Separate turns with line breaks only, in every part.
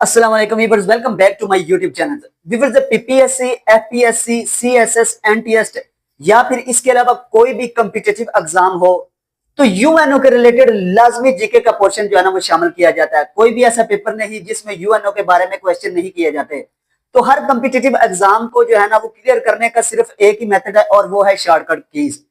अस्सलाम वालेकुम viewers, welcome back to my YouTube channel. Viewers, PPSC, FPSC, CSS, NTS या फिर इसके अलावा कोई भी कॉम्पिटिटिव एग्जाम हो तो यूएनओ के रिलेटेड लाजमी जीके का पोर्शन जो है ना वो शामिल किया जाता है। कोई भी ऐसा पेपर नहीं जिसमें यूएनओ के बारे में क्वेश्चन नहीं किए जाते। तो हर कॉम्पिटिटिव एग्जाम को जो है ना वो क्लियर करने का सिर्फ एक ही मेथड है और वो है शॉर्टकट कीज।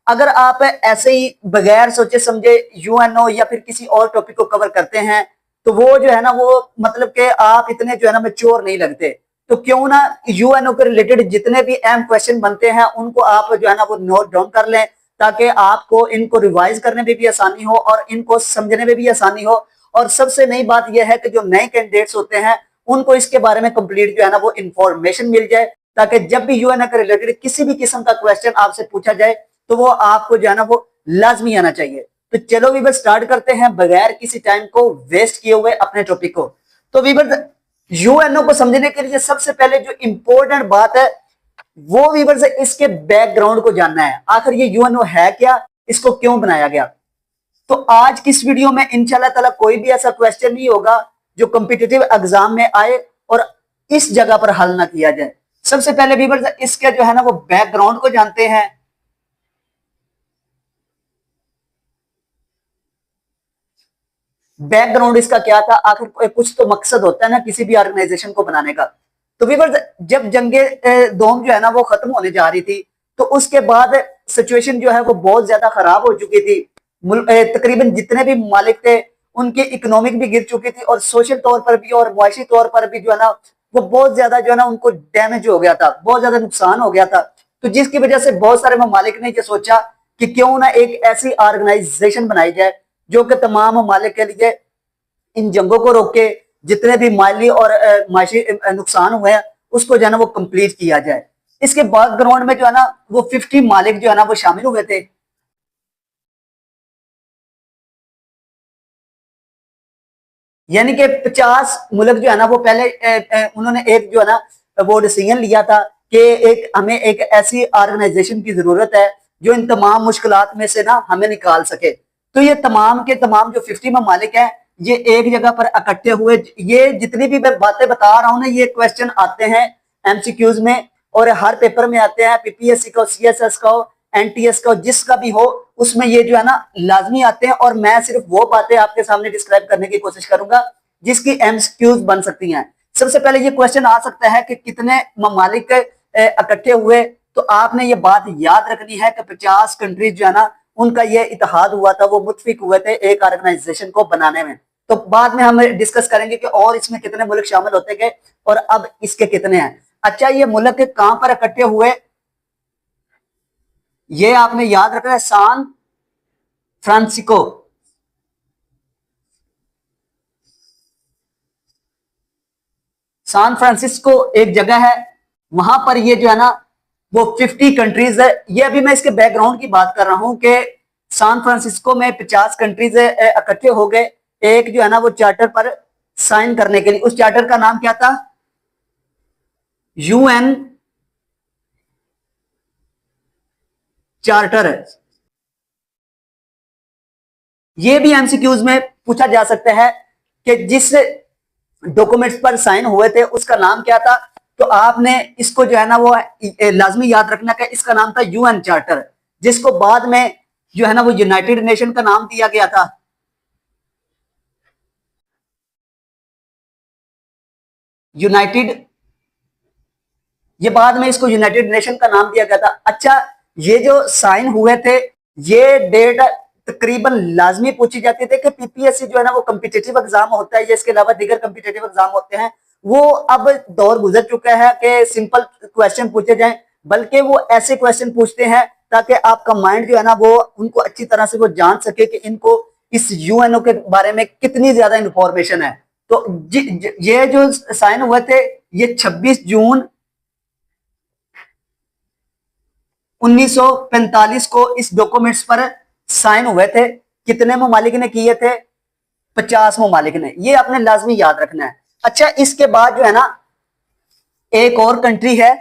अगर आप ऐसे ही बगैर सोचे समझे यूएनओ या फिर किसी और टॉपिक को कवर करते हैं तो वो जो है ना वो मतलब कि आप इतने जो है ना मैच्योर नहीं लगते। तो क्यों ना यूएनओ के रिलेटेड जितने भी अहम क्वेश्चन बनते हैं उनको आप जो है ना वो नोट डाउन कर लें, ताकि आपको इनको रिवाइज करने में भी आसानी हो और इनको समझने में भी आसानी हो। और सबसे नई बात यह है कि जो नए कैंडिडेट्स होते हैं उनको इसके बारे में कंप्लीट जो है ना वो इंफॉर्मेशन मिल जाए, ताकि जब भी यूएनओ के रिलेटेड किसी भी किस्म का क्वेश्चन आपसे पूछा जाए तो वो आपको जो है ना वो लाजमी आना चाहिए। तो चलो वीवर स्टार्ट करते हैं बगैर किसी टाइम को वेस्ट किए हुए अपने टॉपिक को। तो वीवर यूएनओ को समझने के लिए सबसे पहले जो इंपॉर्टेंट बात है वो वीवर से इसके बैकग्राउंड को जानना है। आखिर ये यूएनओ है क्या, इसको क्यों बनाया गया। तो आज की इस वीडियो में इंशाल्लाह ताला कोई भी ऐसा क्वेश्चन नहीं होगा जो कॉम्पिटिटिव एग्जाम में आए और इस जगह पर हल ना किया जाए। सबसे पहले वीवर इसके जो है ना वो बैकग्राउंड को जानते हैं। बैकग्राउंड इसका क्या था, आखिर कुछ तो मकसद होता है ना किसी भी ऑर्गेनाइजेशन को बनाने का। तो वीवर जब जंगे दोम जो है ना वो खत्म होने जा रही थी तो उसके बाद सिचुएशन जो है वो बहुत ज्यादा खराब हो चुकी थी। तकरीबन जितने भी ममालिक थे उनकी इकोनॉमिक भी गिर चुकी थी और सोशल तौर पर भी और मुआशी तौर पर भी जो है ना वो बहुत ज्यादा जो है ना उनको डैमेज हो गया था, बहुत ज्यादा नुकसान हो गया था। तो जिसकी वजह से बहुत सारे ममालिक ने ये सोचा कि क्यों ना एक ऐसी ऑर्गेनाइजेशन बनाई जाए जो कि तमाम ममालिक के लिए इन जंगों को रोक के जितने भी माली और माशी नुकसान हुए हैं उसको जो है ना वो कंप्लीट किया जाए। इसके बैकग्राउंड में जो है ना वो 50 मालिक जो है ना वो शामिल हुए थे। यानी कि 50 मुल्क जो है ना वो पहले उन्होंने एक जो है ना वो डिसीजन लिया था कि एक हमें एक ऐसी ऑर्गेनाइजेशन की जरूरत है जो इन तमाम मुश्किलात में से ना हमें निकाल सके। तो ये तमाम के तमाम जो 50 ममालिक हैं ये एक जगह पर इकट्ठे हुए। ये जितनी भी मैं बातें बता रहा हूं ना ये क्वेश्चन आते हैं एमसीक्यूज में और हर पेपर में आते हैं, पीपीएससी का, सीएसएस का, एनटीएस का, जिसका भी हो उसमें ये जो है ना लाजमी आते हैं। और मैं सिर्फ वो बातें आपके सामने डिस्क्राइब करने की कोशिश करूंगा जिसकी एमसीक्यूज बन सकती हैं। सबसे पहले ये क्वेश्चन आ सकता है कि कितने ममालिक इकट्ठे हुए। तो आपने ये बात याद रखनी है कि 50 कंट्रीज जो है ना उनका ये इत्तेहाद हुआ था, वो मुत्फिक हुए थे एक ऑर्गेनाइजेशन को बनाने में। तो बाद में हम डिस्कस करेंगे कि और इसमें कितने मुल्क शामिल होते गए और अब इसके कितने हैं। अच्छा, ये मुल्क कहां पर इकट्ठे हुए ये आपने याद रखना है, सान फ्रांसिस्को। सान फ्रांसिस्को एक जगह है, वहां पर ये जो है ना वो 50 कंट्रीज है। ये अभी मैं इसके बैकग्राउंड की बात कर रहा हूं कि सान फ्रांसिस्को में 50 कंट्रीज इकट्ठे हो गए एक जो है ना वो चार्टर पर साइन करने के लिए। उस चार्टर का नाम क्या था, यूएन चार्टर है। ये भी एमसीक्यूज में पूछा जा सकता है कि जिस डॉक्यूमेंट्स पर साइन हुए थे उसका नाम क्या था। तो आपने इसको जो है ना वो लाजमी याद रखना कि इसका नाम था यूएन चार्टर, जिसको बाद में जो है ना वो यूनाइटेड नेशन का नाम दिया गया था। यूनाइटेड, ये बाद में इसको यूनाइटेड नेशन का नाम दिया गया था। अच्छा, ये जो साइन हुए थे ये डेट तकरीबन लाजमी पूछी जाती थी कि पीपीएससी जो है ना वो कम्पिटेटिव एग्जाम होता है या इसके अलावा दीगर कम्पिटेटिव एग्जाम होते हैं, वो अब दौर गुजर चुका है कि सिंपल क्वेश्चन पूछे जाएं, बल्कि वो ऐसे क्वेश्चन पूछते हैं ताकि आपका माइंड जो है ना वो उनको अच्छी तरह से वो जान सके कि इनको इस यूएनओ के बारे में कितनी ज्यादा इंफॉर्मेशन है। तो ये जो साइन हुए थे ये 26 जून 1945 को इस डॉक्यूमेंट्स पर साइन हुए थे। कितने ममालिक ने किए थे, 50 ममालिक ने। ये आपने लाजमी याद रखना है। अच्छा, इसके बाद जो है ना एक और कंट्री है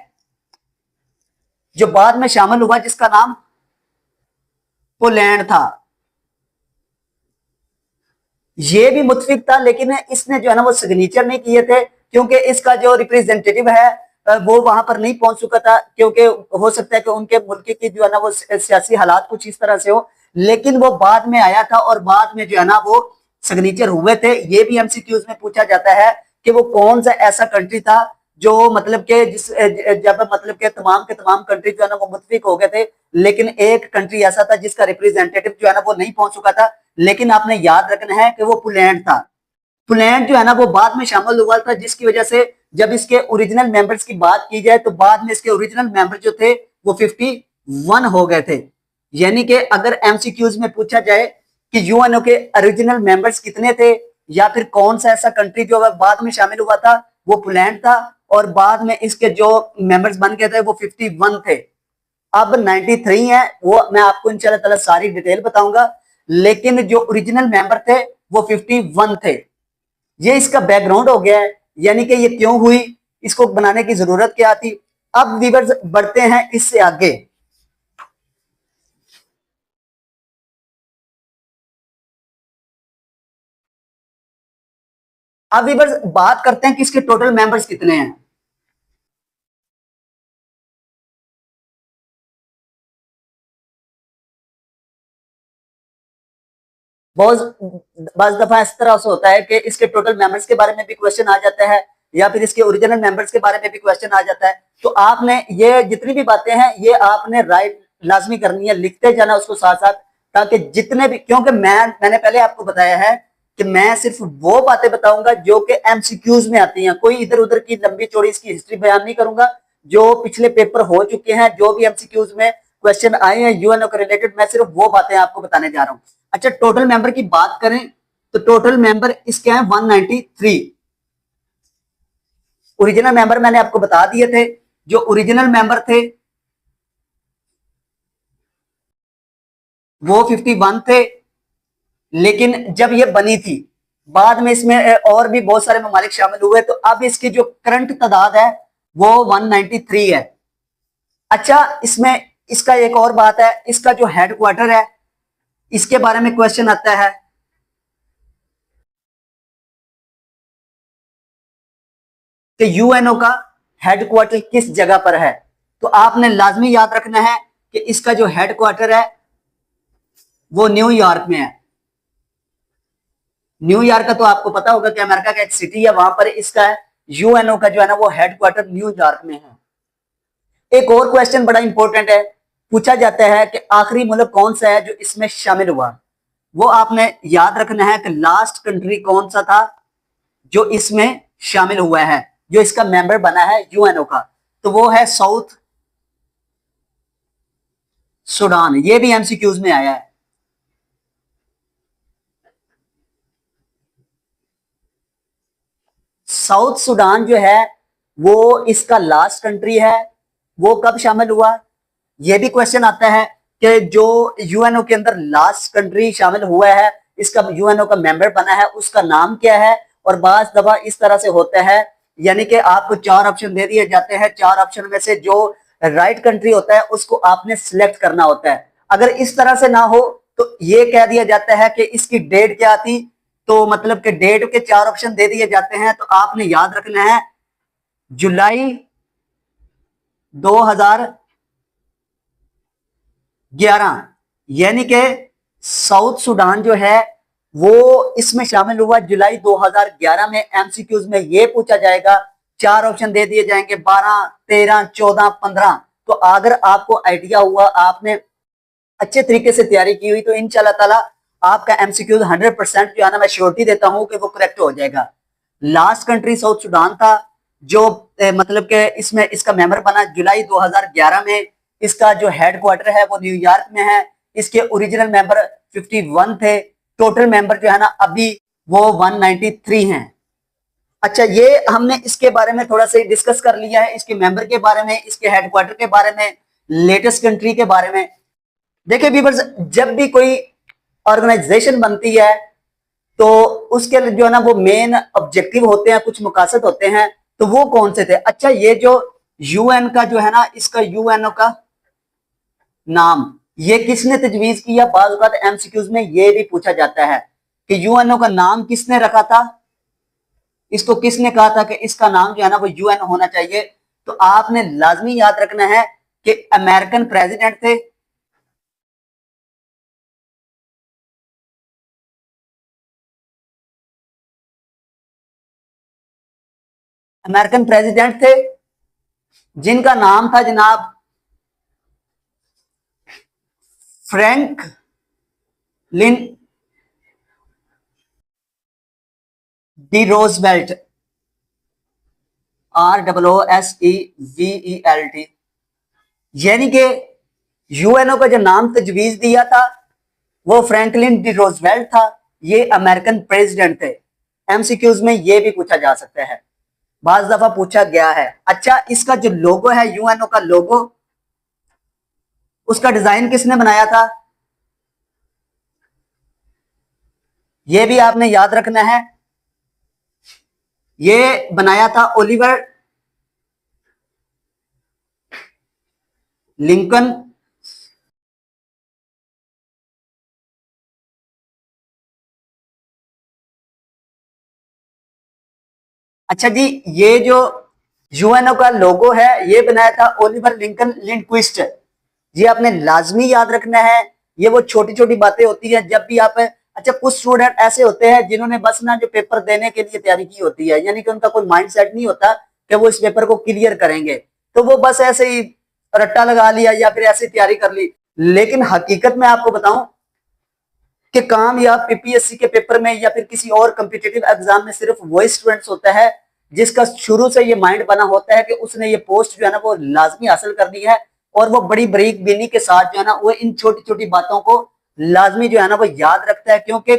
जो बाद में शामिल हुआ जिसका नाम पोलैंड था। ये भी मुतफिक था, लेकिन इसने जो है ना वो सिग्नेचर नहीं किए थे, क्योंकि इसका जो रिप्रेजेंटेटिव है वो वहां पर नहीं पहुंच चुका था, क्योंकि हो सकता है कि उनके मुल्क की जो है ना वो सियासी हालात कुछ इस तरह से हो। लेकिन वो बाद में आया था और बाद में जो है ना वो सिग्नेचर हुए थे। ये भी एमसीक्यूज में पूछा जाता है कि वो कौन सा ऐसा कंट्री था जो मतलब के जिस जब मतलब के तमाम कंट्री जो है ना वो मुतफिक हो गए थे, लेकिन एक कंट्री ऐसा था जिसका रिप्रेजेंटेटिव जो है ना वो नहीं पहुंच चुका था। लेकिन आपने याद रखना है कि वो पोलैंड था। पोलैंड जो है ना वो बाद में शामिल हुआ था, जिसकी वजह से जब इसके ओरिजिनल मेंबर्स की बात की जाए तो बाद में इसके ओरिजिनल मेंबर जो थे वो 51 हो गए थे। यानी कि अगर एमसीक्यूज में पूछा जाए कि यूएनओ के ओरिजिनल मेंबर्स कितने थे या फिर कौन सा ऐसा कंट्री जो बाद में शामिल हुआ था, वो पोलैंड था। और बाद में इसके जो मेंबर्स बन गए थे वो 51 थे। अब 93 है, वो मैं आपको इंशाल्लाह ताला सारी डिटेल बताऊंगा। लेकिन जो ओरिजिनल मेंबर थे वो 51 थे। ये इसका बैकग्राउंड हो गया है, यानी कि ये क्यों हुई, इसको बनाने की जरूरत क्या थी। अब व्यूअर्स बढ़ते हैं इससे आगे। अब व्यूअर्स बात करते हैं कि इसके टोटल मेंबर्स कितने हैं। बहुत बस दफा इस तरह से होता है कि इसके टोटल मेंबर्स के बारे में भी क्वेश्चन आ जाता है या फिर इसके ओरिजिनल मेंबर्स के बारे में भी क्वेश्चन आ जाता है। तो आपने ये जितनी भी बातें हैं ये आपने राइट लाजमी करनी है, लिखते जाना उसको साथ साथ, ताकि जितने भी, क्योंकि मैंने पहले आपको बताया है कि मैं सिर्फ वो बातें बताऊंगा जो कि एमसीक्यूज में आती हैं, कोई इधर उधर की लंबी चौड़ी इसकी हिस्ट्री बयान नहीं करूंगा। जो पिछले पेपर हो चुके हैं, जो भी एमसीक्यूज में क्वेश्चन आए हैं यूएनओ के रिलेटेड, मैं सिर्फ वो बातें आपको बताने जा रहा हूं। अच्छा, टोटल मेंबर की बात करें तो टोटल मेंबर इसके हैं 193। ओरिजिनल मेंबर मैंने आपको बता दिए थे। जो ओरिजिनल मेंबर थे वो 51 थे। लेकिन जब ये बनी थी बाद में इसमें और भी बहुत सारे ममालिक शामिल हुए, तो अब इसकी जो करंट तादाद है वो 193 है। अच्छा, इसमें इसका एक और बात है, इसका जो हेडक्वार्टर है इसके बारे में क्वेश्चन आता है कि यूएनओ का हेडक्वार्टर किस जगह पर है। तो आपने लाजमी याद रखना है कि इसका जो हेडक्वार्टर है वो न्यूयॉर्क में है। न्यूयॉर्क का तो आपको पता होगा कि अमेरिका का एक सिटी है, वहां पर इसका यूएनओ का जो है ना वो हेडक्वार्टर न्यूयॉर्क में है। एक और क्वेश्चन बड़ा इंपॉर्टेंट है, पूछा जाता है कि आखिरी मुल्क कौन सा है जो इसमें शामिल हुआ। वो आपने याद रखना है कि लास्ट कंट्री कौन सा था जो इसमें शामिल हुआ है, जो इसका मेंबर बना है यूएनओ का। तो वो है साउथ सूडान। ये भी एमसीक्यूज में आया है। साउथ सूडान जो है वो इसका लास्ट कंट्री है। वो कब शामिल हुआ, यह भी क्वेश्चन आता है कि जो यूएनओ के अंदर लास्ट कंट्री शामिल हुआ है, इसका यूएनओ का मेंबर बना है, उसका नाम क्या है। और बाज दफा इस तरह से होता है, यानी कि आपको चार ऑप्शन दे दिए जाते हैं, चार ऑप्शन में से जो राइट कंट्री होता है उसको आपने सिलेक्ट करना होता है। अगर इस तरह से ना हो तो ये कह दिया जाता है कि इसकी डेट क्या थी। तो मतलब कि डेट के चार ऑप्शन दे दिए जाते हैं, तो आपने याद रखना है जुलाई 2011। यानी कि साउथ सूडान जो है वो इसमें शामिल हुआ जुलाई 2011 में। एमसीक्यूज में ये पूछा जाएगा, चार ऑप्शन दे दिए जाएंगे 12, 13, 14, 15। तो अगर आपको आइडिया हुआ, आपने अच्छे तरीके से तैयारी की हुई, तो इंशाल्लाह ताला आपका एमसीक्यू 100% जो है ना मैं श्योरिटी देता हूं कि वो करेक्ट हो जाएगा। लास्ट कंट्री साउथ सूडान था जो मतलब कि इसमें इसका मेंबर बना जुलाई 2011 में। इसका जो हेडक्वार्टर है वो न्यूयॉर्क में है। इसके ओरिजिनल मेंबर 51 थे। टोटल मेंबर जो है ना अभी वो 193 हैं। अच्छा, ये हमने इसके बारे में थोड़ा सा डिस्कस कर लिया है, इसके मेंबर के बारे में, इसके हेडक्वार्टर के बारे में, लेटेस्ट कंट्री के बारे में। देखिए व्यूअर्स, जब भी कोई ऑर्गेनाइजेशन बनती है तो उसके जो है ना वो मेन ऑब्जेक्टिव होते हैं, कुछ मकासद होते हैं। तो वो कौन से थे। अच्छा, ये जो यूएन का जो है ना, इसका यूएनओ का नाम ये किसने तजवीज किया, बाज़ औक़ात एमसीक्यूज में ये भी पूछा जाता है। कि यूएनओ का नाम किसने रखा था, इसको किसने कहा था कि इसका नाम जो है ना वो यूएनओ होना चाहिए, तो आपने लाजमी याद रखना है कि अमेरिकन प्रेसिडेंट थे। अमेरिकन प्रेसिडेंट थे जिनका नाम था जनाब फ्रैंकलिन डी रोजवेल्ट, ROOSEVELT। यानी कि यूएनओ का जो नाम तजवीज दिया था वो फ्रैंकलिन डी रोजवेल्ट था, ये अमेरिकन प्रेसिडेंट थे। एमसीक्यूज में ये भी पूछा जा सकता है, बाज दफा पूछा गया है। अच्छा, इसका जो लोगो है यूएनओ का लोगो, उसका डिजाइन किसने बनाया था, ये भी आपने याद रखना है। ये बनाया था ओलिवर लिंकन। अच्छा जी, ये जो यूएनओ का लोगो है ये बनाया था ओलिवर लिंकन लिंडक्विस्ट। ये आपने लाजमी याद रखना है। ये वो छोटी छोटी बातें होती है जब भी आप, अच्छा कुछ स्टूडेंट ऐसे होते हैं जिन्होंने बस ना जो पेपर देने के लिए तैयारी की होती है, यानी कि उनका कोई माइंड सेट नहीं होता कि वो इस पेपर को क्लियर करेंगे, तो वो बस ऐसे ही रट्टा लगा लिया या फिर ऐसी तैयारी कर ली। लेकिन हकीकत में आपको बताऊं कि कामयाब पीपीएससी के पेपर में या फिर किसी और कम्पिटिटिव एग्जाम में सिर्फ वही स्टूडेंट्स होता है जिसका शुरू से ये माइंड बना होता है कि उसने ये पोस्ट जो है ना वो लाजमी हासिल करनी है, और वो बड़ी बारीक बीनी के साथ जो है ना वो इन छोटी छोटी बातों को लाजमी जो है ना वो याद रखता है, क्योंकि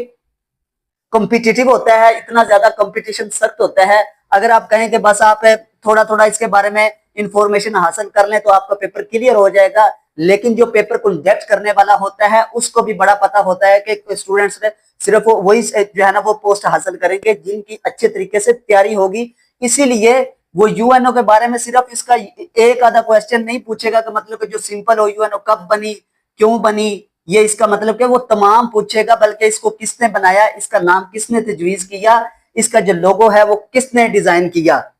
कॉम्पिटिटिव होता है, इतना ज्यादा कंपटीशन सख्त होता है। अगर आप कहें कि बस आप थोड़ा थोड़ा इसके बारे में इंफॉर्मेशन हासिल कर लें तो आपका पेपर क्लियर हो जाएगा, लेकिन जो पेपर कंडक्ट करने वाला होता है उसको भी बड़ा पता होता है कि स्टूडेंट्स ने सिर्फ वही जो है ना वो पोस्ट हासिल करेंगे जिनकी अच्छे तरीके से तैयारी होगी। इसीलिए वो यूएनओ के बारे में सिर्फ इसका एक आधा क्वेश्चन नहीं पूछेगा कि मतलब कि जो सिंपल हो यूएनओ कब बनी, क्यों बनी, ये इसका मतलब कि वो तमाम पूछेगा, बल्कि इसको किसने बनाया, इसका नाम किसने तजवीज किया, इसका जो लोगो है वो किसने डिजाइन किया।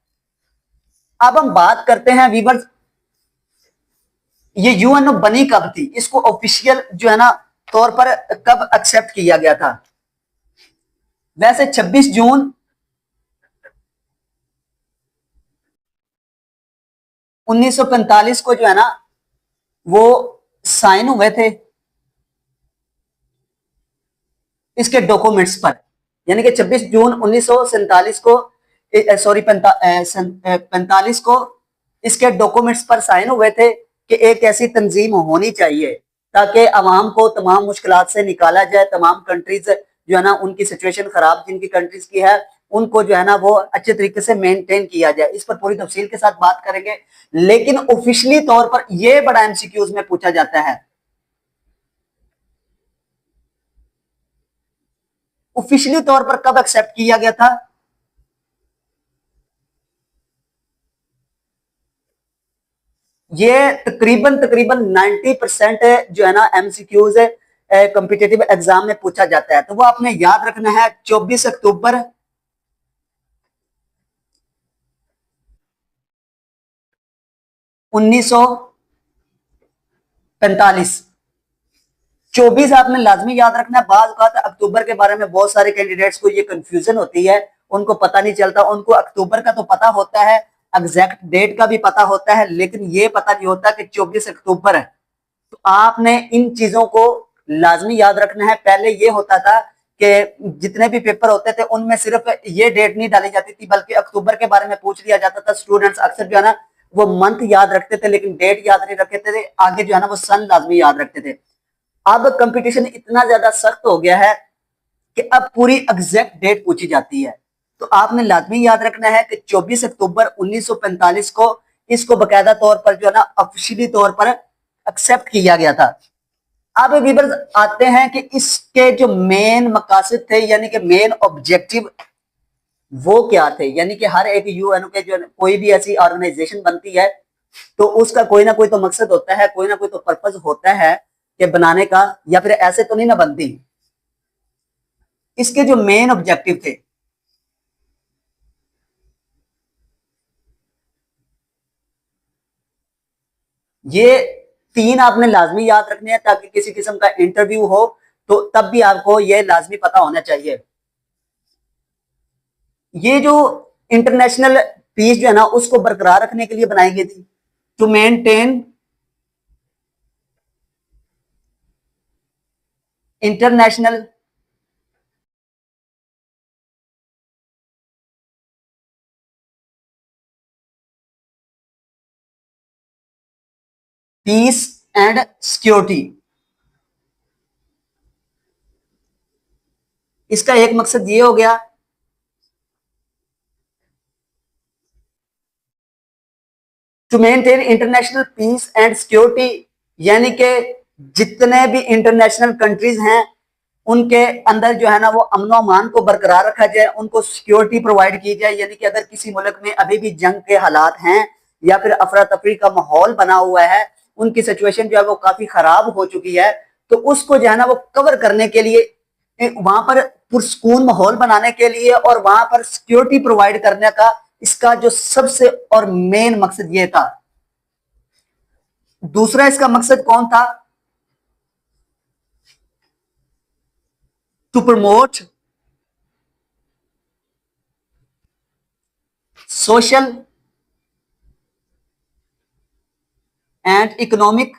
अब हम बात करते हैं वीवर्स, ये यूएनओ बनी कब थी, इसको ऑफिशियल जो है ना तौर पर कब एक्सेप्ट किया गया था। वैसे 26 जून 1945 को जो है ना वो साइन हुए थे इसके डॉक्यूमेंट्स पर, यानी कि 26 जून 1947 को, सॉरी 45 को इसके डॉक्यूमेंट्स पर साइन हुए थे कि एक ऐसी तंजीम होनी चाहिए ताकि अवाम को तमाम मुश्किलात से निकाला जाए। तमाम कंट्रीज जो है ना उनकी सिचुएशन खराब जिनकी कंट्रीज की है उनको जो है ना वो अच्छे तरीके से मेंटेन किया जाए। इस पर पूरी तफसील के साथ बात करेंगे, लेकिन ऑफिशियली तौर पर यह बड़ा एमसीक्यूज में पूछा जाता है, ऑफिशियली तौर पर कब एक्सेप्ट किया गया था। ये तकरीबन तकरीबन 90% जो है ना एमसीक्यूज कॉम्पिटिटिव एग्जाम में पूछा जाता है, तो वो आपने याद रखना है 24 अक्टूबर 1945। 24 आपने लाजमी याद रखना है। बात का अक्टूबर के बारे में बहुत सारे कैंडिडेट्स को ये कंफ्यूजन होती है, उनको पता नहीं चलता। उनको अक्टूबर का तो पता होता है, एग्जैक्ट डेट का भी पता होता है, लेकिन ये पता नहीं होता कि 24 अक्टूबर है। तो आपने इन चीजों को लाजमी याद रखना है। पहले ये होता था कि जितने भी पेपर होते थे उनमें सिर्फ ये डेट नहीं डाली जाती थी, बल्कि अक्टूबर के बारे में पूछ लिया जाता था। स्टूडेंट्स अक्सर जो है ना वो मंथ याद रखते थे लेकिन डेट याद नहीं रखते थे, आगे जो है ना वो सन लाजमी याद रखते थे। अब कंपटीशन इतना ज्यादा सख्त हो गया है कि अब पूरी एग्जैक्ट डेट पूछी जाती है। तो आपने लाजमी याद रखना है कि 24 अक्टूबर 1945 को इसको बकायदा तौर पर जो है ना ऑफिशियली तौर पर एक्सेप्ट किया गया था। अब वीवर्स आते हैं कि इसके जो मेन मकासद थे, यानी कि मेन ऑब्जेक्टिव वो क्या थे। यानी कि हर एक यूएनओ के जो कोई भी ऐसी ऑर्गेनाइजेशन बनती है तो उसका कोई ना कोई तो मकसद होता है, कोई ना कोई तो पर्पज होता है कि बनाने का, या फिर ऐसे तो नहीं ना बनती। इसके जो मेन ऑब्जेक्टिव थे, ये तीन आपने लाजमी याद रखने हैं ताकि किसी किस्म का इंटरव्यू हो तो तब भी आपको ये लाजमी पता होना चाहिए। ये जो इंटरनेशनल पीस जो है ना उसको बरकरार रखने के लिए बनाई गई थी, to maintain international peace and security. इसका एक मकसद ये हो गया to maintain international peace and security, यानी कि जितने भी इंटरनेशनल कंट्रीज हैं उनके अंदर जो है ना वो अमन अमान को बरकरार रखा जाए, उनको सिक्योरिटी प्रोवाइड की जाए। यानी कि अगर किसी मुल्क में अभी भी जंग के हालात हैं या फिर अफरा तफरी का माहौल बना हुआ है, उनकी सिचुएशन जो है वो काफी खराब हो चुकी है, तो उसको जो है ना वो कवर करने के लिए, वहां पर पुरसकून माहौल बनाने के लिए और वहां पर सिक्योरिटी प्रोवाइड करने का इसका जो सबसे और मेन मकसद ये था। दूसरा इसका मकसद कौन था? To promote social and economic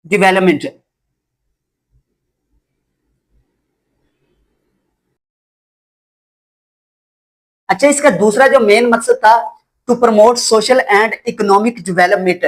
development. अच्छा, इसका दूसरा जो मेन मकसद था to promote social and economic development,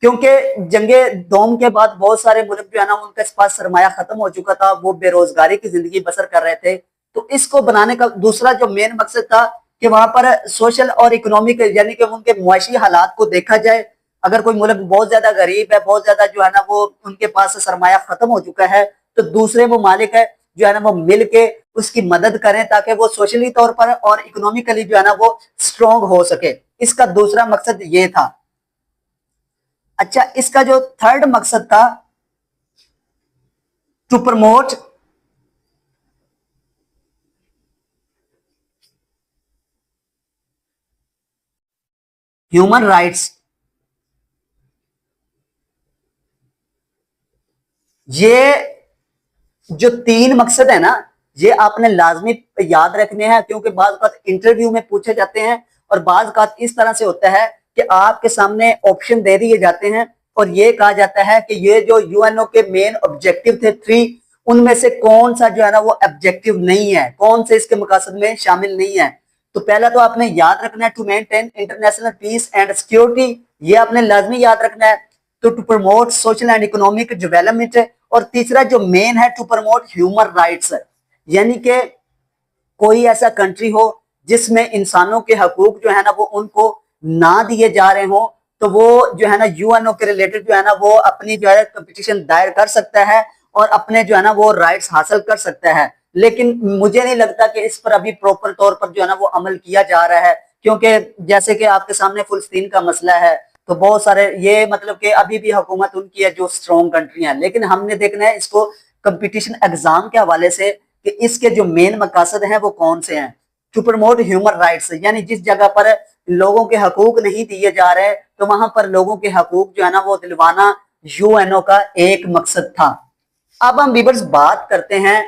क्योंकि जंगे दोम के बाद बहुत सारे मुल्क जो है ना उनके पास सरमाया खत्म हो चुका था, वो बेरोजगारी की जिंदगी बसर कर रहे थे। तो इसको बनाने का दूसरा जो मेन मकसद था कि वहां पर सोशल और इकोनॉमिक यानी कि उनके मुआशी हालात को देखा जाए। अगर कोई मुल्क बहुत ज्यादा गरीब है, बहुत ज्यादा जो है ना वो उनके पास सरमाया खत्म हो चुका है, तो दूसरे ममालिक है जो है ना वो मिल के उसकी मदद करें ताकि वो सोशली तौर पर और इकोनॉमिकली जो है ना वो स्ट्रोंग हो सके। इसका दूसरा मकसद ये था। अच्छा, इसका जो थर्ड मकसद था टू प्रमोट ह्यूमन राइट्स। ये जो तीन मकसद है ना ये आपने लाजमी याद रखने हैं, क्योंकि बाज बात इंटरव्यू में पूछे जाते हैं और बाज बात इस तरह से होता है कि आपके सामने ऑप्शन दे दिए जाते हैं और ये कहा जाता है कि ये जो यूएनओ के मेन ऑब्जेक्टिव थे 3, उनमें से कौन सा जो है ना वो ऑब्जेक्टिव नहीं है, कौन से इसके मकसद में शामिल नहीं है। तो पहला तो आपने याद रखना है to maintain international peace and security, ये आपने लाजमी याद रखना है। तो to promote social and economic development, और तीसरा जो मेन है टू प्रमोट ह्यूमन राइट्स, यानी कि कोई ऐसा कंट्री हो जिसमें इंसानों के हकूक जो है ना वो उनको ना दिए जा रहे हो, तो वो जो है ना यूएनओ के रिलेटेड जो है ना वो अपनी जो है कंपटीशन दायर कर सकता है और अपने जो है ना वो राइट्स हासिल कर सकता है। लेकिन मुझे नहीं लगता कि इस पर अभी प्रॉपर तौर पर जो है ना वो अमल किया जा रहा है, क्योंकि जैसे कि आपके सामने फिलिस्तीन का मसला है, तो बहुत सारे ये मतलब कि अभी भी हुकूमत उनकी है जो स्ट्रॉन्ग कंट्री है, लेकिन हमने देखना है इसको कंपटीशन एग्जाम के हवाले से कि इसके जो मेन मकसद हैं वो कौन से हैं। टू प्रमोट ह्यूमन राइट्स, यानी जिस जगह पर लोगों के हकूक नहीं दिए जा रहे तो वहां पर लोगों के हकूक जो है ना वो दिलवाना यूएनओ का एक मकसद था। अब हम वीवर्स बात करते हैं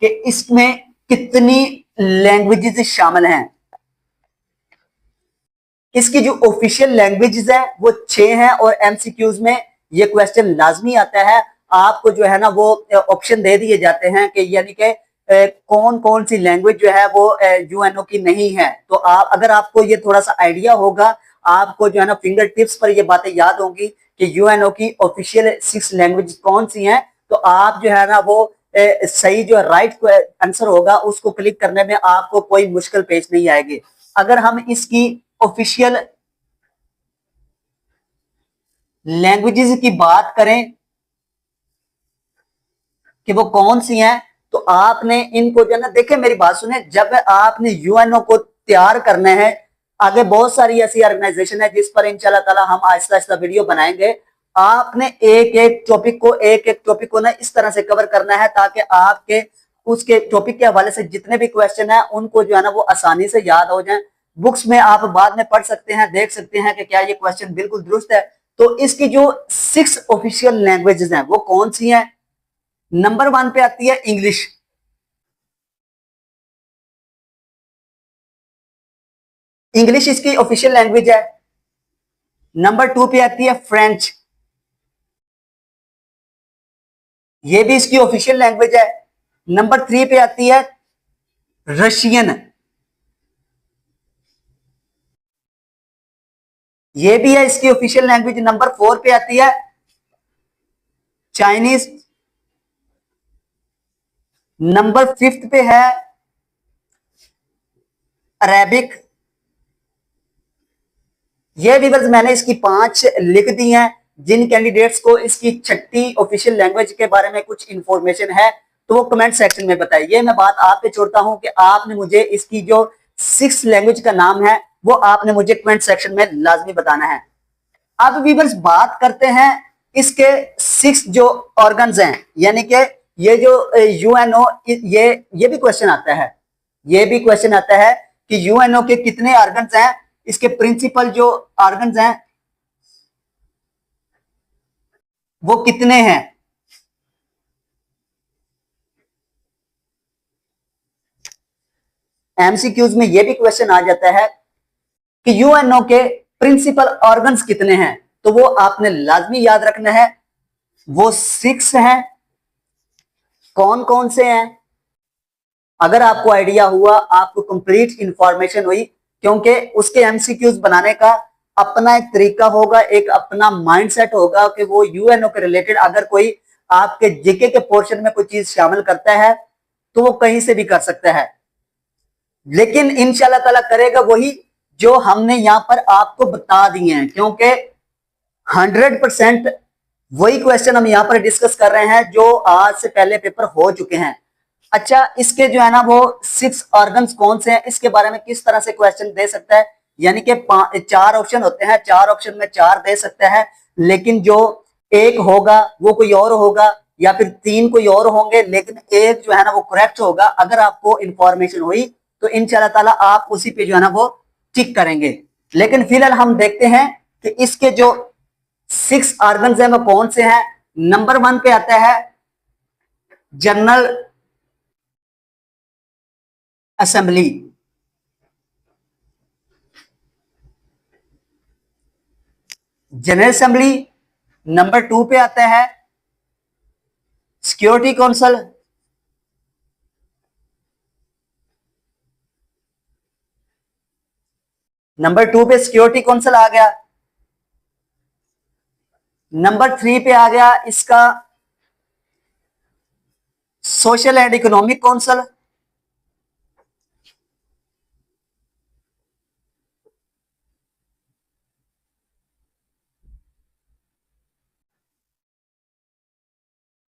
कि इसमें कितनी लैंग्वेजेस शामिल हैं। इसकी जो ऑफिशियल लैंग्वेजेस है वो 6 हैं और एमसीक्यूज में ये क्वेश्चन लाजमी आता है। आपको जो है ना वो ऑप्शन दे दिए जाते हैं कि यानी कि कौन कौन सी लैंग्वेज जो है वो यूएनओ की नहीं है। तो आप अगर आपको ये थोड़ा सा आइडिया होगा, आपको जो है ना फिंगर टिप्स पर ये बातें याद होंगी कि यूएनओ की ऑफिशियल 6 लैंग्वेज कौन सी हैं, तो आप जो है ना वो सही जो राइट आंसर होगा उसको क्लिक करने में आपको कोई मुश्किल पेश नहीं आएगी। अगर हम इसकी ऑफिशियल लैंग्वेजेस की बात करें कि वो कौन सी हैं, तो आपने इनको जो है ना, देखें मेरी बात सुने, जब आपने यूएनओ को तैयार करना है, आगे बहुत सारी ऐसी ऑर्गेनाइजेशन है जिस पर इंशाल्लाह ताला हम आहिस्ता आहिस्ता वीडियो बनाएंगे। आपने एक एक टॉपिक को ना इस तरह से कवर करना है ताकि आपके उसके टॉपिक के हवाले से जितने भी क्वेश्चन है उनको जो है ना वो आसानी से याद हो जाए। बुक्स में आप बाद में पढ़ सकते हैं, देख सकते हैं कि क्या ये क्वेश्चन बिल्कुल दुरुस्त है। तो इसकी जो 6 ऑफिशियल लैंग्वेजेस हैं वो कौन सी हैं? नंबर 1 पे आती है इंग्लिश। इंग्लिश इसकी ऑफिशियल लैंग्वेज है। नंबर 2 पे आती है फ्रेंच, ये भी इसकी ऑफिशियल लैंग्वेज है। नंबर 3 पे आती है रशियन, ये भी है इसकी ऑफिशियल लैंग्वेज। नंबर 4 पे आती है चाइनीज। नंबर 5 पे है अरेबिक। ये व्यूअर्स मैंने इसकी 5 लिख दी हैं। जिन कैंडिडेट्स को इसकी छठी ऑफिशियल लैंग्वेज के बारे में कुछ इंफॉर्मेशन है तो वो कमेंट सेक्शन में बताइए। मैं बात आप पे छोड़ता हूं कि आपने मुझे इसकी जो 6 लैंग्वेज का नाम है वो आपने मुझे कमेंट सेक्शन में लाजमी बताना है। अब व्यूअर्स बात करते हैं इसके 6 जो ऑर्गन्स हैं, यानी कि ये जो यूएनओ, ये भी क्वेश्चन आता है, ये भी क्वेश्चन आता है कि यूएनओ के कितने ऑर्गन्स हैं, इसके प्रिंसिपल जो ऑर्गन्स हैं वो कितने हैं। एमसीक्यूज में ये भी क्वेश्चन आ जाता है कि यूएनओ के प्रिंसिपल ऑर्गन्स कितने हैं, तो वो आपने लाजमी याद रखना है। वो 6 हैं। कौन कौन से हैं? अगर आपको आइडिया हुआ, आपको कंप्लीट इंफॉर्मेशन हुई, क्योंकि उसके एमसीक्यूज बनाने का अपना एक तरीका होगा, एक अपना माइंडसेट होगा कि वो यूएनओ के रिलेटेड अगर कोई आपके जीके के पोर्शन में कोई चीज शामिल करता है तो वो कहीं से भी कर सकता है, लेकिन इंशाल्लाह ताला करेगा वही जो हमने यहां पर आपको बता दिए हैं, क्योंकि 100% वही क्वेश्चन हम यहां पर डिस्कस कर रहे हैं जो आज से पहले पेपर हो चुके हैं। अच्छा, इसके जो है ना वो 6 ऑर्गन्स कौन से हैं, इसके बारे में किस तरह से क्वेश्चन दे सकता है, यानी कि 4 ऑप्शन होते हैं, 4 ऑप्शन में 4 दे सकता है, लेकिन जो एक होगा वो कोई और होगा, या फिर 3 कोई और होंगे, लेकिन एक जो है ना वो करेक्ट होगा। अगर आपको इंफॉर्मेशन हुई तो इंशाल्लाह ताला आप उसी पे जो है ना वो टिक करेंगे। लेकिन फिलहाल हम देखते हैं कि इसके जो 6 ऑर्गन्स हैं वो कौन से हैं। नंबर 1 पे आता है general assembly. General assembly. Number 2 पे आता है सिक्योरिटी काउंसिल। नंबर 2 पे सिक्योरिटी काउंसिल आ गया। नंबर 3 पे आ गया इसका social and economic council.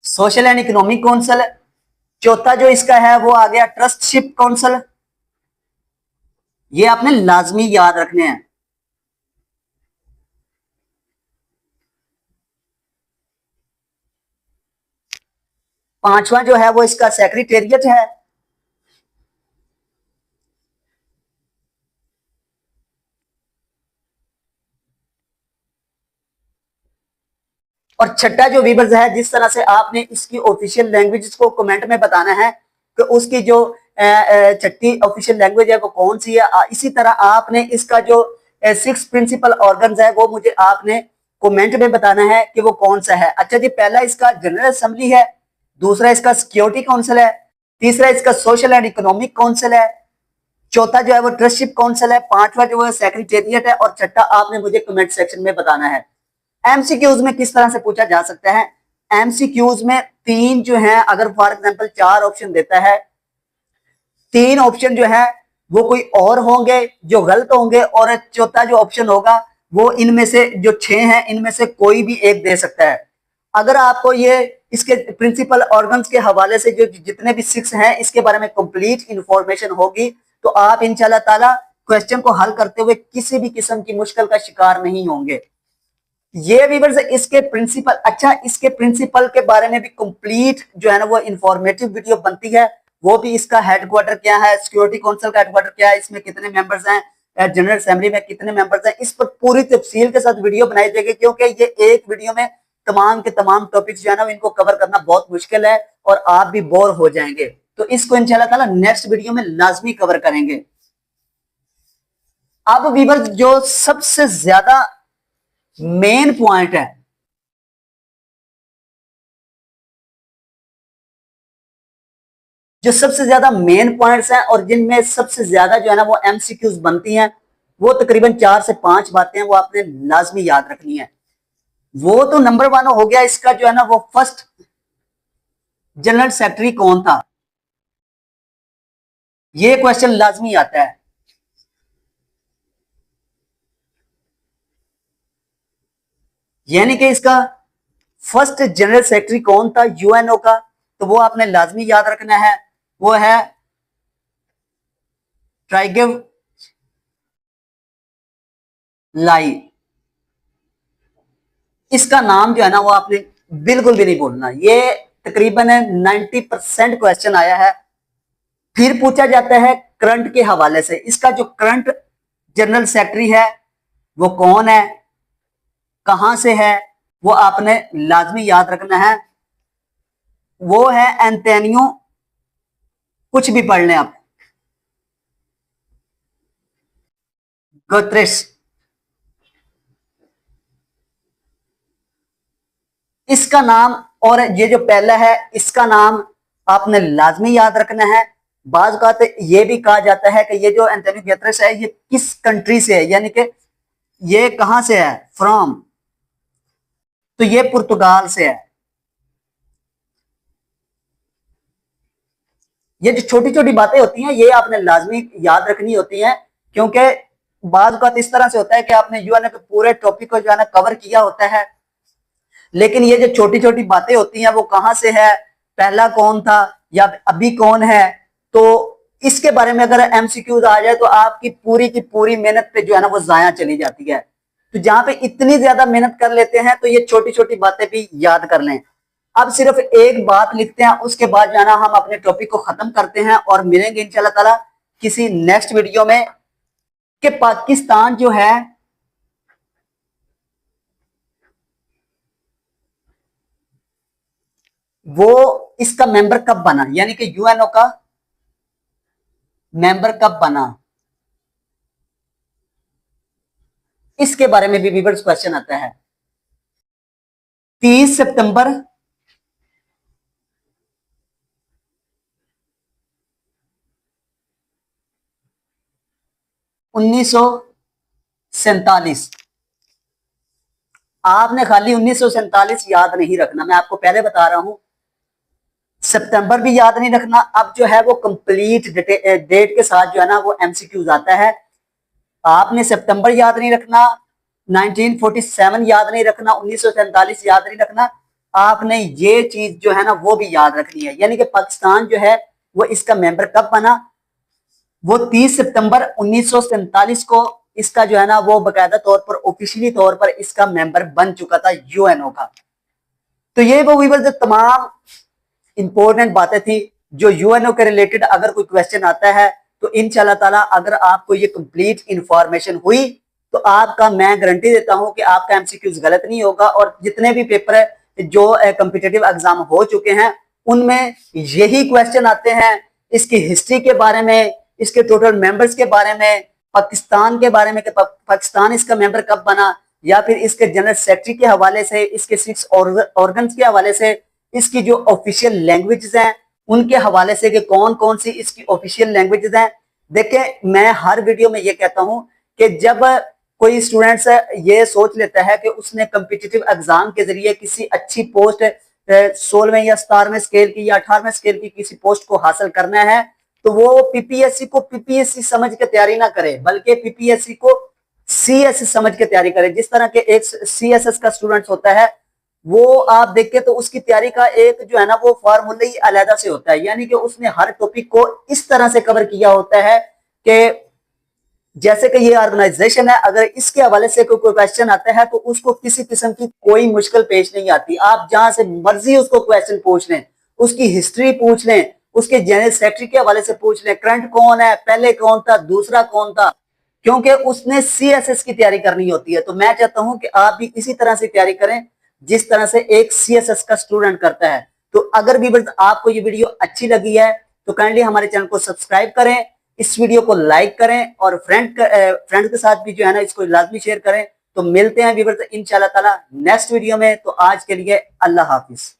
Social and economic council. चौथा जो इसका है वो आ गया ट्रस्टशिप काउंसिल। ये आपने लाजमी याद रखने हैं। पांचवा जो है वो इसका सेक्रेटेरिएट है। और छठा जो वीवर्स है, जिस तरह से आपने इसकी ऑफिशियल लैंग्वेज को कमेंट में बताना है कि उसकी जो छठी ऑफिशियल लैंग्वेज है वो कौन सी है, इसी तरह आपने इसका जो 6 प्रिंसिपल ऑर्गन्स है वो मुझे आपने कमेंट में बताना है कि वो कौन सा है। अच्छा जी, पहला इसका जनरल असेंबली है, दूसरा इसका सिक्योरिटी काउंसिल है, तीसरा इसका सोशल एंड इकोनॉमिक काउंसिल है, चौथा जो है वो ट्रस्टशिप काउंसिल है, पांचवा जो है सेक्रेटेरिएट है, और छठा आपने मुझे कमेंट सेक्शन में बताना है। एमसीक्यूज में किस तरह से पूछा जा सकता है? एमसीक्यूज में 3 जो है, अगर फॉर एग्जांपल 4 ऑप्शन देता है, 3 ऑप्शन जो है वो कोई और होंगे जो गलत होंगे, और चौथा जो ऑप्शन होगा वो इनमें से जो 6 हैं इनमें से कोई भी एक दे सकता है। अगर आपको ये इसके प्रिंसिपल ऑर्गन्स के हवाले से जो जितने भी 6 हैं इसके बारे में कंप्लीट इंफॉर्मेशन होगी तो आप इंशाल्लाह ताला क्वेश्चन को हल करते हुए किसी भी किस्म की मुश्किल का शिकार नहीं होंगे। ये व्यूअर्स इसके प्रिंसिपल, अच्छा इसके प्रिंसिपल के बारे में भी कंप्लीट जो है ना वो इंफॉर्मेटिव वीडियो बनती है। वो भी इसका हेडक्वार्टर क्या है, सिक्योरिटी काउंसिल का हेडक्वार्टर क्या है, इसमें कितने मेंबर्स हैं, जनरल असेंबली में कितने मेंबर्स हैं, इस पर पूरी तफसील के साथ वीडियो बनाई जाएगी। क्योंकि ये एक वीडियो में तमाम के तमाम टॉपिक्स जो है ना इनको कवर करना बहुत मुश्किल है और आप भी बोर हो जाएंगे। तो इसको इंशाल्लाह ताला नेक्स्ट वीडियो में लाजमी कवर करेंगे। अब व्यूअर्स जो सबसे ज्यादा मेन पॉइंट है, जो सबसे ज्यादा मेन पॉइंट्स हैं और जिनमें सबसे ज्यादा जो है ना वो एमसीक्यूज बनती हैं, वो तकरीबन 4 से 5 बातें हैं, वो आपने लाजमी याद रखनी है। वो तो नंबर 1 हो गया इसका जो है ना वो फर्स्ट जनरल सेक्रेटरी कौन था, ये क्वेश्चन लाजमी आता है। यानी कि इसका फर्स्ट जनरल सेक्रेटरी कौन था यूएनओ का, तो वो आपने लाजमी याद रखना है। वो है ट्राइगेव लाई। इसका नाम जो है ना वो आपने बिल्कुल भी नहीं बोलना। ये तकरीबन 90% क्वेश्चन आया है। फिर पूछा जाता है करंट के हवाले से, इसका जो करंट जनरल सेक्रेटरी है वो कौन है, कहां से है, वो आपने लाजमी याद रखना है। वो है एंटोनियो, कुछ भी पढ़ लें आप, गुतेरेस। इसका नाम और ये जो पहला है इसका नाम आपने लाजमी याद रखना है। बाज का तो ये भी कहा जाता है कि ये जो एंटोनियो गुतेरेस है ये किस कंट्री से है, यानी कि ये कहां से है, फ्रॉम, तो ये पुर्तगाल से है। ये जो छोटी छोटी बातें होती हैं ये आपने लाजमी याद रखनी होती हैं। क्योंकि बाज का इस तरह से होता है कि आपने यूएनए के पूरे टॉपिक को जो है ना कवर किया होता है, लेकिन ये जो छोटी छोटी बातें होती हैं वो कहां से है, पहला कौन था या अभी कौन है, तो इसके बारे में अगर एमसीक्यूज आ जाए तो आपकी पूरी मेहनत पे जो है ना वो जाया चली जाती है। तो जहां पे इतनी ज्यादा मेहनत कर लेते हैं तो ये छोटी छोटी बातें भी याद कर लें। अब सिर्फ एक बात लिखते हैं, उसके बाद जाना हम अपने टॉपिक को खत्म करते हैं और मिलेंगे इंशाल्लाह ताला किसी नेक्स्ट वीडियो में कि पाकिस्तान जो है वो इसका मेंबर कब बना, यानी कि यूएनओ का मेंबर कब बना, इसके बारे में भी व्यूअर्स क्वेश्चन आता है। 30 सितंबर 1947। आपने खाली 1947 याद नहीं रखना, मैं आपको पहले बता रहा हूं। सितंबर भी याद नहीं रखना। अब जो है वो कंप्लीट डेट के साथ जो है ना वो एमसीक्यूज आता है। आपने सितंबर याद नहीं रखना, 1947 याद नहीं रखना, 1947 याद नहीं रखना। आपने ये चीज जो है ना वो भी याद रखनी है, यानी कि पाकिस्तान जो है वो इसका मेंबर कब बना, वो 30 सितंबर 1947 को इसका जो है ना वो बाकायदा तौर पर ऑफिशियली तौर पर इसका मेंबर बन चुका था यूएनओ का। तो ये वो व्यूअर्स जो तमाम इंपॉर्टेंट बातें थी जो यूएनओ के रिलेटेड अगर कोई क्वेश्चन आता है तो इंशाल्लाह ताला अगर आपको ये कंप्लीट इंफॉर्मेशन हुई तो आपका मैं गारंटी देता हूं कि आपका एमसीक्यूज गलत नहीं होगा। और जितने भी पेपर है जो कॉम्पिटिटिव एग्जाम हो चुके हैं उनमें यही क्वेश्चन आते हैं, इसकी हिस्ट्री के बारे में, इसके टोटल मेंबर्स के बारे में, पाकिस्तान के बारे में कि पाकिस्तान इसका मेंबर कब बना, या फिर इसके जनरल सेक्रेटरी के हवाले से, इसके 6 ऑर्गन्स के हवाले से, इसकी जो ऑफिशियल लैंग्वेजेस हैं उनके हवाले से कि कौन कौन सी इसकी ऑफिशियल लैंग्वेजेस हैं। देखें मैं हर वीडियो में ये कहता हूं कि जब कोई स्टूडेंट्स ये सोच लेता है कि उसने कम्पिटिटिव एग्जाम के जरिए किसी अच्छी पोस्ट 16वें या 17वें स्केल की या 18वें स्केल की किसी पोस्ट को हासिल करना है तो वो पीपीएससी को पीपीएससी समझ के तैयारी ना करे, बल्कि पीपीएससी को सीएसएस समझ के तैयारी करे। जिस तरह के एक सीएसएस का स्टूडेंट होता है वो आप देखें तो उसकी तैयारी का एक जो है ना वो फार्मूला ही अलग से होता है, यानी कि उसने हर टॉपिक को इस तरह से कवर किया होता है कि जैसे कि ये ऑर्गेनाइजेशन है, अगर इसके हवाले से कोई क्वेश्चन आता है तो उसको किसी किस्म की कोई मुश्किल पेश नहीं आती। आप जहां से मर्जी उसको क्वेश्चन पूछ लें, उसकी हिस्ट्री पूछ लें, उसके जनरल सेक्रेटरी के हवाले से पूछ लें, करंट कौन है, पहले कौन था, दूसरा कौन था, क्योंकि उसने सीएसएस की तैयारी करनी होती है। तो मैं चाहता हूं कि आप भी इसी तरह से तैयारी करें जिस तरह से एक सीएसएस का स्टूडेंट करता है। तो अगर भी आपको ये वीडियो अच्छी लगी है तो काइंडली हमारे चैनल को सब्सक्राइब करें, इस वीडियो को लाइक करें और फ्रेंड के साथ भी जो है ना इसको लाजमी शेयर करें। तो मिलते हैं व्यूअर्स इंशाल्लाह ताला नेक्स्ट वीडियो में। तो आज के लिए अल्लाह हाफिज।